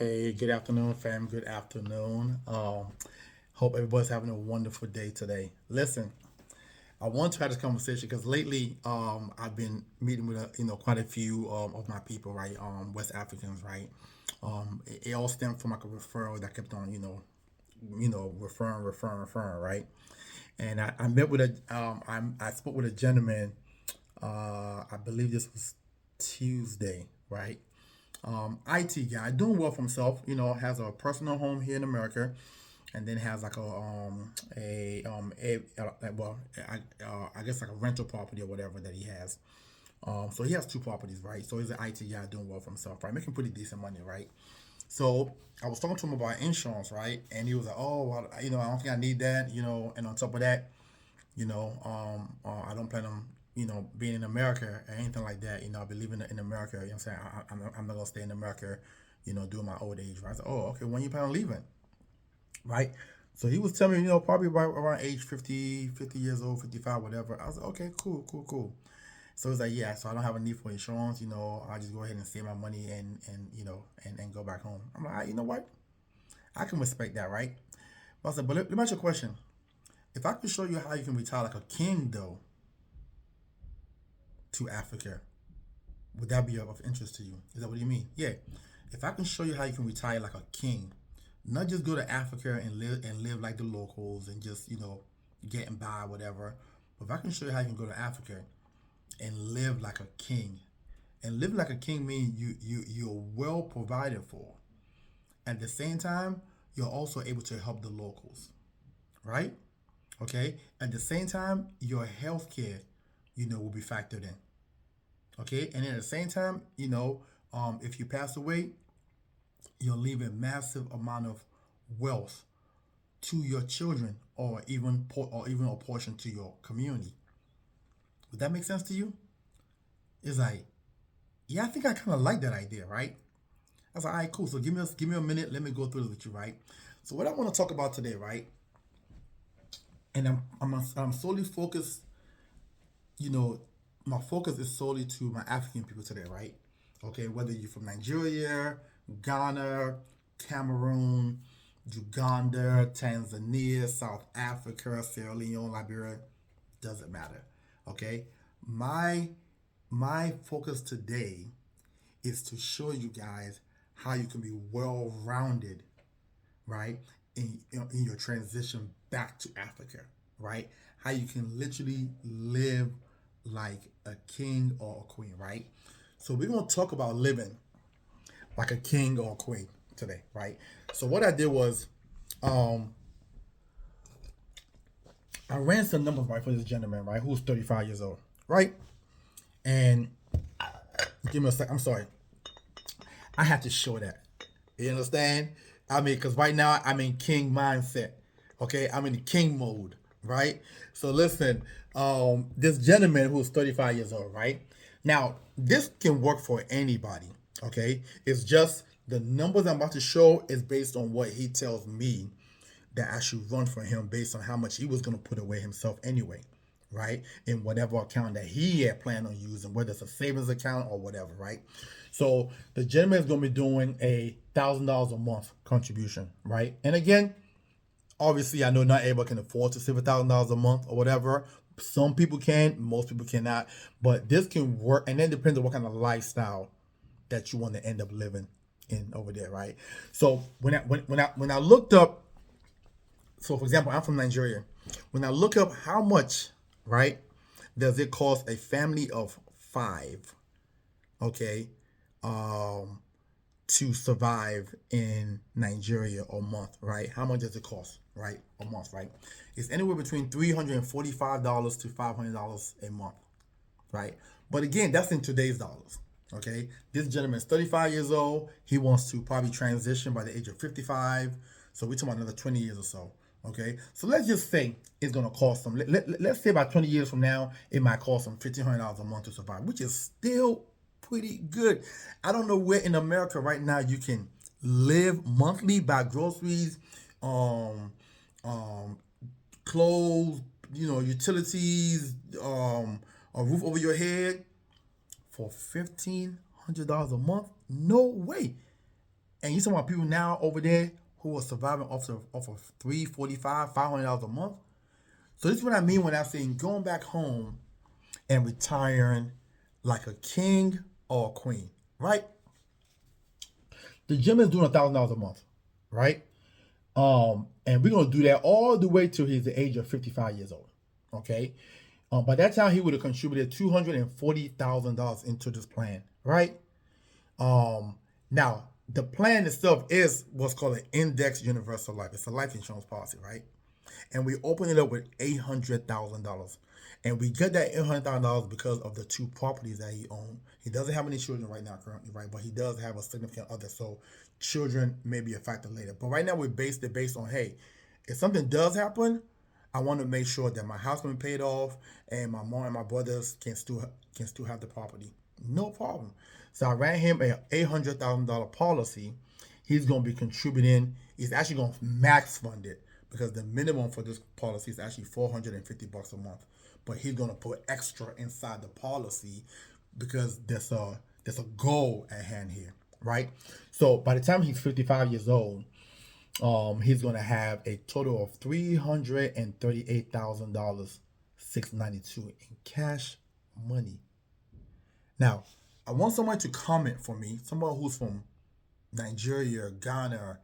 Hey, good afternoon, fam. Good afternoon. Hope everybody's having a wonderful day today. Listen, I want to have this conversation because lately, I've been meeting with quite a few of my people, right? West Africans, right? It all stemmed from like a referral that kept on, referring, right? And I met with I spoke with a gentleman. I believe this was Tuesday, right? IT guy, doing well for himself. Has a personal home here in America, and then has like I guess like a rental property or whatever that he has. So he has two properties, right? So he's an IT guy doing well for himself, right? Making pretty decent money, right? So I was talking to him about insurance, right? And he was like, "Oh, well, I don't think I need that, And on top of that, I don't plan on being in America or anything like that. I believe in America. You know what I'm saying? I'm not gonna stay in America. During my old age. Right? I said, oh, okay. When you plan on leaving? Right? So he was telling me, probably right around age 50, 50 years old, 55, whatever. I was like, okay, cool, cool, cool. So he's like, yeah. So I don't have a need for insurance. I just go ahead and save my money and go back home. I'm like, you know what? I can respect that, right? But I said, but let me ask you a question. If I could show you how you can retire like a king, though, to Africa, would that be of interest to you? Is that what you mean? Yeah. If I can show you how you can retire like a king, not just go to Africa and live like the locals and just getting by whatever, but if I can show you how you can go to Africa and live like a king, and live like a king means you're well provided for. At the same time, you're also able to help the locals, right? Okay. At the same time, your health care, will be factored in. Okay, and at the same time, if you pass away, you'll leave a massive amount of wealth to your children, or even a portion to your community. Would that make sense to you? It's like, yeah, I think I kind of like that idea, right? I was like, all right, cool. So give me a minute. Let me go through this with you, right? So what I want to talk about today, right? And I'm solely focused. You know, my focus is solely to my African people today, right? Okay, whether you're from Nigeria, Ghana, Cameroon, Uganda, Tanzania, South Africa, Sierra Leone, Liberia, doesn't matter. Okay, my my focus today is to show you guys how you can be well-rounded, right, in your transition back to Africa, right? How you can literally live like a king or a queen, right? So we're gonna talk about living like a king or a queen today, right? So what I did was, um, I ran some numbers right for this gentleman, right, who's 35 years old, right? And give me a sec. I'm sorry, I have to show that. You understand? I mean, because right now I'm in king mindset. Okay, I'm in king mode, right? So listen, this gentleman who's 35 years old, right? Now, this can work for anybody. Okay, it's just the numbers I'm about to show is based on what he tells me that I should run for him based on how much he was going to put away himself anyway, right? In whatever account that he had planned on using, whether it's a savings account or whatever, right? So the gentleman is going to be doing $1,000 a month contribution, right? And again, obviously, I know not everybody can afford to save $1,000 a month or whatever. Some people can, most people cannot, but this can work, and then it depends on what kind of lifestyle that you want to end up living in over there, right? So when I looked up, so for example, I'm from Nigeria. When I look up how much, right, does it cost a family of five, okay, um, to survive in Nigeria a month, right? How much does it cost, right, a month, right? It's anywhere between $345 to $500 a month, right? But again, that's in today's dollars. Okay, this gentleman is 35 years old. He wants to probably transition by the age of 55. So we're talking about another 20 years or so. Okay, so let's just say it's gonna cost them. Let's say about 20 years from now, it might cost them $1,500 a month to survive, which is still pretty good. I don't know where in America right now you can live monthly, buy groceries, um, um, clothes, utilities, a roof over your head for $1,500 a month. No way. And you talking about people now over there who are surviving off of $345, $500 a month. So this is what I mean when I say going back home and retiring like a king or a queen, right? The gym is doing $1,000 a month, right? And we're gonna do that all the way till he's the age of 55 years old. Okay. By that time, he would have contributed $240,000 into this plan, right? Now the plan itself is what's called an index universal life. It's a life insurance policy, right? And we open it up with $800,000, and we get that $800,000 because of the two properties that he owns. He doesn't have any children right now, currently, right? But he does have a significant other, so children may be a factor later. But right now, we're based on, hey, if something does happen, I want to make sure that my house can be paid off, and my mom and my brothers can still have the property. No problem. So I ran him a $800,000 policy. He's going to be contributing. He's actually going to max fund it because the minimum for this policy is actually $450 a month. But he's going to put extra inside the policy because there's a goal at hand here, right? So by the time he's 55 years old, he's going to have a total of $338,692 in cash money. Now, I want someone to comment for me, someone who's from Nigeria, Ghana,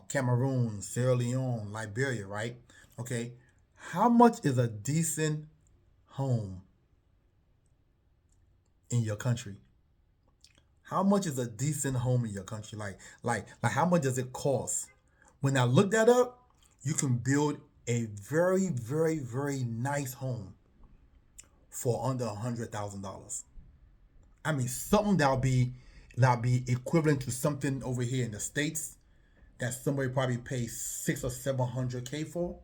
Cameroon, Sierra Leone, Liberia, right? Okay, how much is a decent home in your country? How much is a decent home in your country? Like how much does it cost? When I looked that up, you can build a very, very, very nice home for under $100,000. I mean, something that'll be equivalent to something over here in the States that somebody probably pays 600 or 700K for.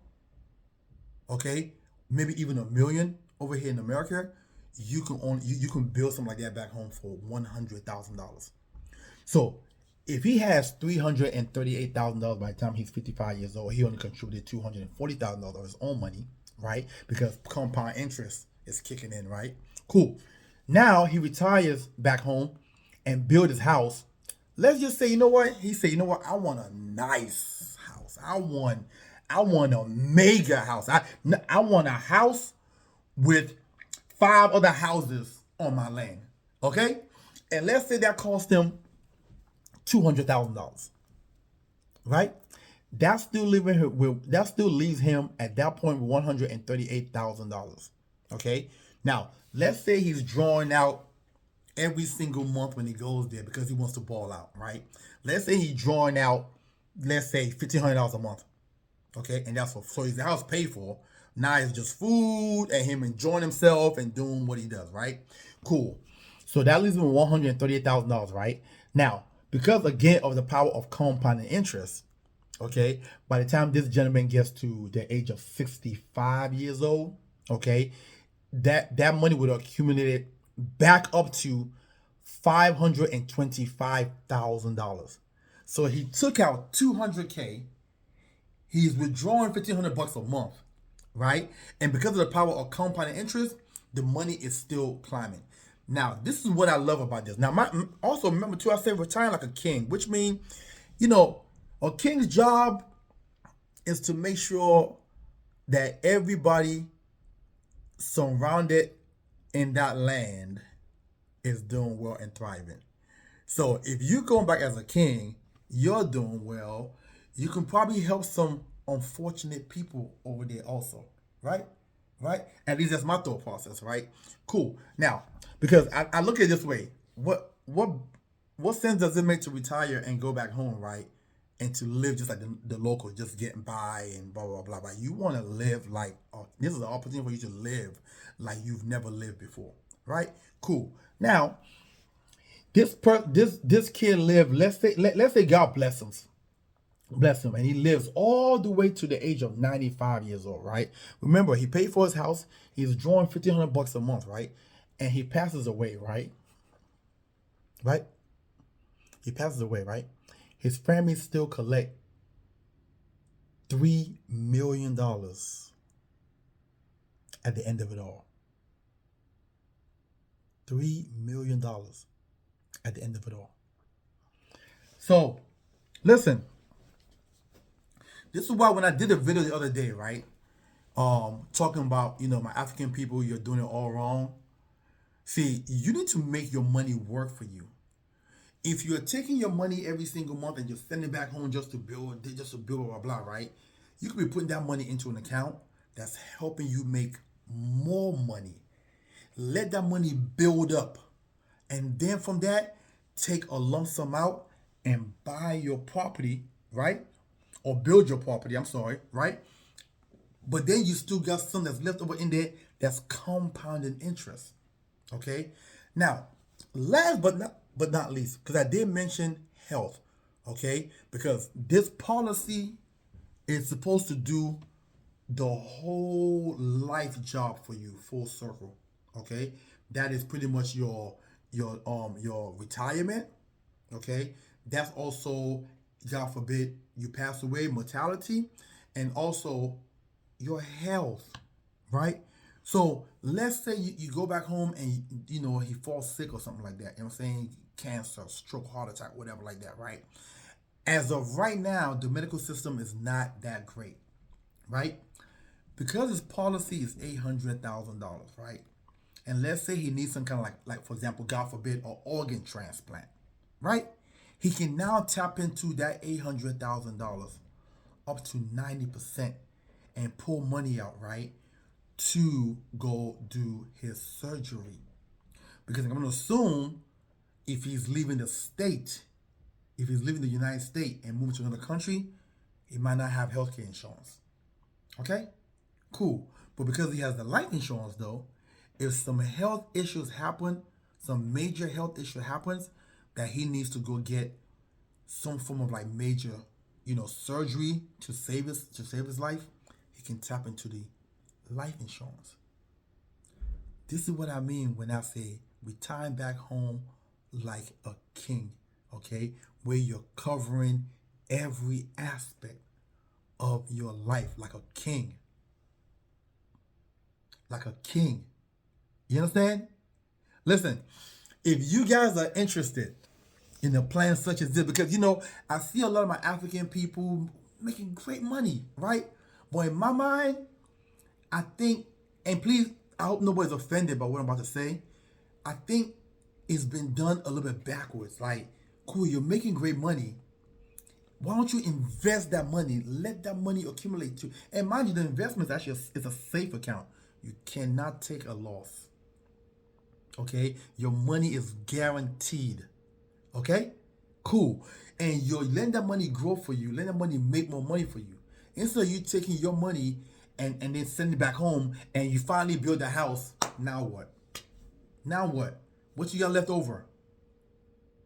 Okay, maybe even $1 million over here in America. You can build something like that back home for $100,000. So if he has $338,000 by the time he's 55 years old, he only contributed $240,000 of his own money, right? Because compound interest is kicking in, right? Cool. Now he retires back home and build his house. Let's just say, you know what? He said, you know what? I want a nice house. I want a mega house. I want a house with 5 other houses on my land. Okay? And let's say that cost him $200,000. Right? That still leaves him at that point with $138,000. Okay? Now, let's say he's drawing out every single month when he goes there because he wants to ball out, right? Let's say he's drawing out, let's say $1,500 a month. Okay, and that's so his house paid for. Now it's just food and him enjoying himself and doing what he does, right? Cool. So that leaves him with $138,000, right? Now, because again of the power of compounding interest, okay, by the time this gentleman gets to the age of 65 years old, okay, that money would accumulate back up to $525,000. So he took out $200K. He's withdrawing $1,500 a month, right? And because of the power of compounding interest, the money is still climbing. Now, this is what I love about this. Now, also remember too, I said retiring like a king, which means, a king's job is to make sure that everybody surrounded in that land is doing well and thriving. So if you're going back as a king, you're doing well, you can probably help some unfortunate people over there also, right? Right? At least that's my thought process, right? Cool. Now, because I look at it this way, what sense does it make to retire and go back home, right? And to live just like the local, just getting by and blah, blah, blah, blah. You want to live like, this is an opportunity for you to live like you've never lived before, right? Cool. Now, this kid lived, let's say God bless him, and he lives all the way to the age of 95 years old, right? Remember, he paid for his house, he's drawing $1,500 a month, right? And he passes away, right? Right? He passes away, right? His family still collect $3 million at the end of it all. $3 million at the end of it all. So, listen, this is why when I did a video the other day, right? Talking about, my African people, you're doing it all wrong. See, you need to make your money work for you. If you're taking your money every single month and you're sending it back home just to build, blah, blah, blah, right? You could be putting that money into an account that's helping you make more money. Let that money build up. And then from that, take a lump sum out and buy your property, right? Or build your property, I'm sorry, right? But then you still got some that's left over in there that's compounding interest. Okay? Now, last but not least, because I did mention health, okay? Because this policy is supposed to do the whole life job for you, full circle. Okay? That is pretty much your retirement. Okay? That's also, God forbid, you pass away, mortality, and also your health, right? So let's say you go back home and he falls sick or something like that. You know what I'm saying? Cancer, stroke, heart attack, whatever like that, right? As of right now, the medical system is not that great, right? Because his policy is $800,000, right? And let's say he needs some kind of like for example, God forbid, an organ transplant, right? He can now tap into that $800,000 up to 90% and pull money out, right, to go do his surgery. Because I'm going to assume if he's leaving the state, if he's leaving the United States and moving to another country, he might not have healthcare insurance. Okay? Cool. But because he has the life insurance, though, if some health issues happen, some major health issue happens, that he needs to go get some form of like major, surgery to save his life, he can tap into the life insurance. This is what I mean when I say retire back home like a king, okay? Where you're covering every aspect of your life like a king. Like a king. You understand? Listen, if you guys are interested in a plan such as this, because I see a lot of my African people making great money, right? But in my mind, I think, and please, I hope nobody's offended by what I'm about to say. I think it's been done a little bit backwards. Like, cool, you're making great money. Why don't you invest that money? Let that money accumulate too. And mind you, the investment is a safe account. You cannot take a loss. Okay? Your money is guaranteed. Okay? Cool. And you're letting that money grow for you. Let that money make more money for you. Instead of you taking your money and then sending it back home and you finally build a house, now what? Now what? What you got left over?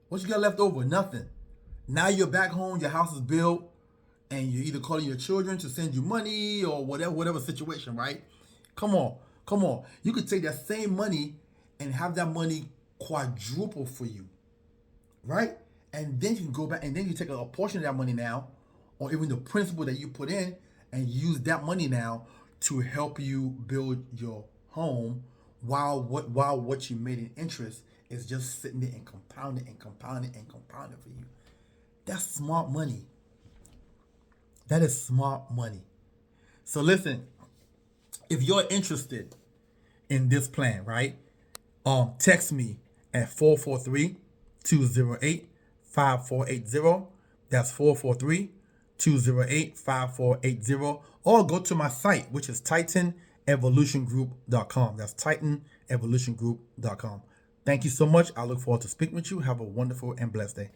What you got left over? Nothing. Now you're back home, your house is built, and you're either calling your children to send you money or whatever situation, right? Come on. You could take that same money and have that money quadruple for you, right? And then you can go back and then you take a portion of that money now, or even the principal that you put in, and use that money now to help you build your home while what you made in interest is just sitting there and compounding for you. That's smart money. That is smart money. So listen, if you're interested in this plan, right? Text me at 443-208-5480. That's 443-208-5480. Or go to my site, which is TitanEvolutionGroup.com. That's TitanEvolutionGroup.com. Thank you so much. I look forward to speaking with you. Have a wonderful and blessed day.